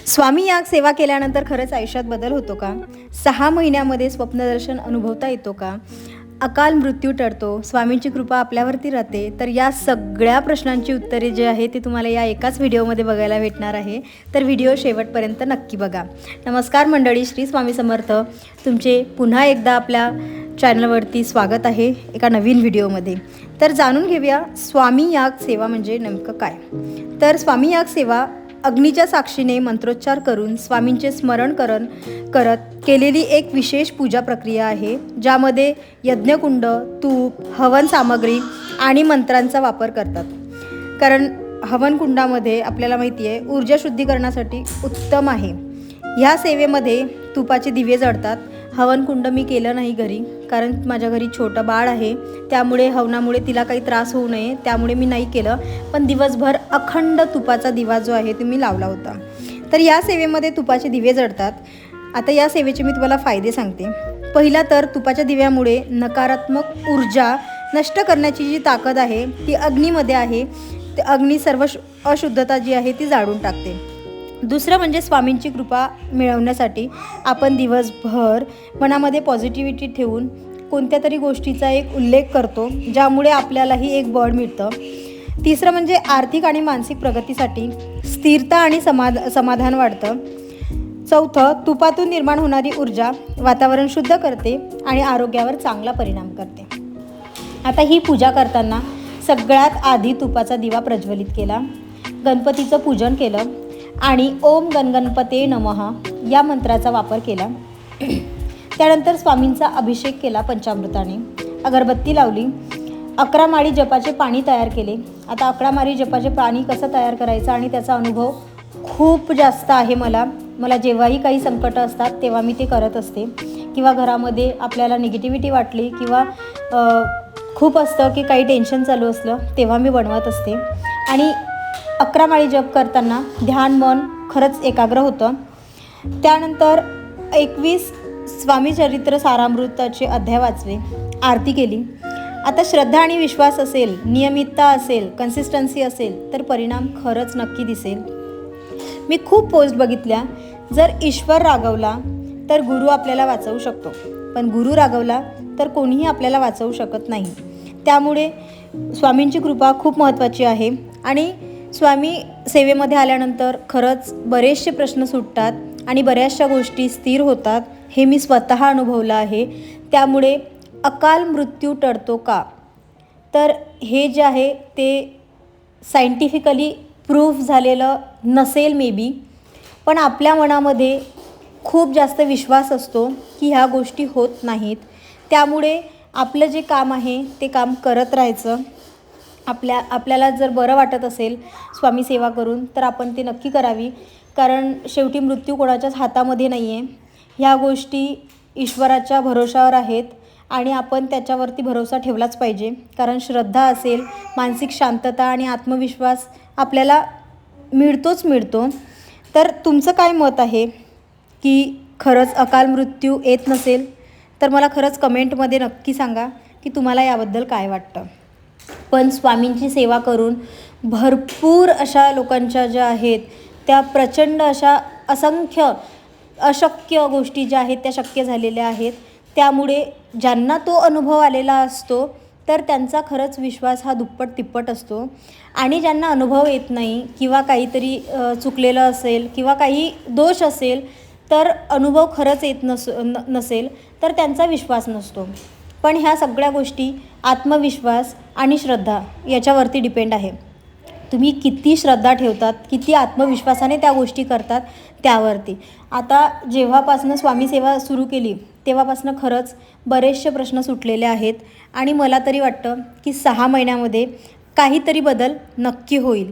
स्वामी याग सेवा केल्यानंतर खरंच आयुष्यात बदल होतो का? 6 महिन्यामध्ये स्वप्नदर्शन अनुभवता येतो का? अकाल मृत्यू टळतो, स्वामींची कृपा आपल्यावरती राहते. तर या सगळ्या प्रश्नांची उत्तरे जे आहे ते तुम्हाला या एकाच व्हिडिओमध्ये बघायला भेटणार आहे. तर व्हिडिओ शेवटपर्यंत नक्की बघा. नमस्कार मंडळी, श्री स्वामी समर्थ. तुमचे पुन्हा एकदा आपल्या चॅनलवरती स्वागत आहे एका नवीन व्हिडिओमध्ये. तर जाणून घेऊया स्वामी याग सेवा म्हणजे नेमकं काय. तर स्वामी याग सेवा अग्नीच्या साक्षीने मंत्रोच्चार करून स्वामींचे स्मरण करत केलेली एक विशेष पूजा प्रक्रिया आहे, ज्यामध्ये यज्ञकुंड, तूप, हवन सामग्री आणि मंत्रांचा वापर करतात. कारण हवनकुंडामध्ये आपल्याला माहिती आहे ऊर्जा शुद्धीकरणासाठी उत्तम आहे. ह्या सेवेमध्ये तुपाचे दिवे जळतात. हवनकुंड मी केलं नाही घरी, कारण माझ्या घरी छोटं बाळ आहे, त्यामुळे हवनामुळे तिला काही त्रास होऊ नये त्यामुळे मी नाही केलं. पण दिवसभर अखंड तुपाचा दिवा जो आहे तो मी लावला होता. तर या सेवेमध्ये तुपाचे दिवे जळतात. आता या सेवेचे मी तुम्हाला फायदे सांगते. पहिला तर तुपाच्या दिव्यामुळे नकारात्मक ऊर्जा नष्ट करण्याची जी ताकद आहे ती अग्नीमध्ये आहे. ते अग्नी सर्व अशुद्धता जी आहे ती जाळून टाकते. दुसरं म्हणजे स्वामींची कृपा मिळवण्यासाठी आपण दिवसभर मनामध्ये पॉझिटिव्हिटी ठेवून कोणत्या तरी गोष्टीचा एक उल्लेख करतो, ज्यामुळे आपल्यालाही एक बळ मिळतं. तिसरं म्हणजे आर्थिक आणि मानसिक प्रगतीसाठी स्थिरता आणि समाधान वाढतं. चौथं, तुपातून निर्माण होणारी ऊर्जा वातावरण शुद्ध करते आणि आरोग्यावर चांगला परिणाम करते. आता ही पूजा करताना सगळ्यात आधी तुपाचा दिवा प्रज्वलित केला, गणपतीचं पूजन केलं आणि ओम गणगणपते नमः या मंत्राचा वापर केला. त्यानंतर स्वामींचा अभिषेक केला पंचामृताने, अगरबत्ती लावली, 11 माळी जपाचे पाणी तयार केले. आता 11 माळी जपाचे पाणी कसं तयार करायचं आणि त्याचा अनुभव खूप जास्त आहे. मला जेव्हाही काही संकट असतात तेव्हा मी ते करत असते, किंवा घरामध्ये आपल्याला निगेटिव्हिटी वाटली किंवा खूप असतं की काही टेन्शन चालू असलं तेव्हा मी बनवत असते. आणि 11 माळी जप करताना ध्यान मन खरंच एकाग्र होतं. त्यानंतर 21 स्वामी चरित्र सारामृताचे अध्याय वाचले, आरती केली. आता श्रद्धा आणि विश्वास असेल, नियमितता असेल, कन्सिस्टन्सी असेल तर परिणाम खरंच नक्की दिसेल. मी खूप पोस्ट बघितल्या, जर ईश्वर रागवला तर गुरु आपल्याला वाचवू शकतो, पण गुरु रागवला तर कोणीही आपल्याला वाचवू शकत नाही. त्यामुळे स्वामींची कृपा खूप महत्त्वाची आहे. आणि स्वामी सेवेमध्ये आल्यानंतर खरंच बरेचसे प्रश्न सुटतात आणि बऱ्याचशा गोष्टी स्थिर होतात. हे मी स्वतः अनुभवलं आहे. त्यामुळे अकाल मृत्यू टळतो का? तर हे जे आहे ते सायंटिफिकली प्रूफ झालेलं नसेल मे बी, पण आपल्या मनामध्ये खूप जास्त विश्वास असतो की ह्या गोष्टी होत नाहीत. त्यामुळे आपलं जे काम आहे ते काम करत राहायचं. आपल्याला जर बरं वाटत असेल स्वामी सेवा करून तर आपण ते नक्की करावी, कारण शेवटी मृत्यू कोणाच्याच हातामध्ये नाही आहे. ह्या गोष्टी ईश्वराच्या भरोशावर आहेत आणि आपण त्याच्यावरती भरोसा ठेवलाच पाहिजे. कारण श्रद्धा असेल, मानसिक शांतता आणि आत्मविश्वास आपल्याला मिळतो. तर तुमचं काय मत आहे की खरंच अकाल मृत्यू येत नसेल तर मला खरंच कमेंटमध्ये नक्की सांगा की तुम्हाला याबद्दल काय वाटतं. पण स्वामींची सेवा करून भरपूर अशा लोकांच्या ज्या आहेत त्या प्रचंड अशा असंख्य अशक्य गोष्टी ज्या आहेत त्या शक्य झालेल्या आहेत. त्यामुळे ज्यांना तो अनुभव आलेला असतो तर त्यांचा खरंच विश्वास हा दुप्पट तिप्पट असतो. आणि ज्यांना अनुभव येत नाही किंवा काहीतरी चुकलेलं असेल किंवा काही दोष असेल तर अनुभव खरंच येत नसेल तर त्यांचा विश्वास नसतो. पण ह्या सगळ्या गोष्टी आत्मविश्वास आणि श्रद्धा याच्यावरती डिपेंड आहे. तुम्ही किती श्रद्धा ठेवतात, किती आत्मविश्वासाने त्या गोष्टी करतात त्यावरती. आता जेव्हापासनं स्वामी सेवा सुरू केली तेव्हापासनं खरंच बरेचसे प्रश्न सुटलेले आहेत. आणि मला तरी वाटतं की 6 महिन्यामध्ये काहीतरी बदल नक्की होईल.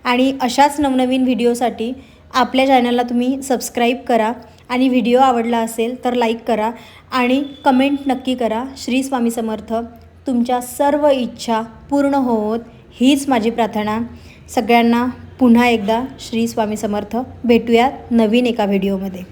आणि अशाच नवनवीन व्हिडिओसाठी आपल्या चॅनलला तुम्ही सबस्क्राईब करा आणि व्हिडिओ आवडला असेल तर लाईक करा आणि कमेंट नक्की करा. श्री स्वामी समर्थ. तुमच्या सर्व इच्छा पूर्ण होवोत हीच माझी प्रार्थना. सगळ्यांना पुन्हा एकदा श्री स्वामी समर्थ. भेटूयात नवीन एका व्हिडिओमध्ये.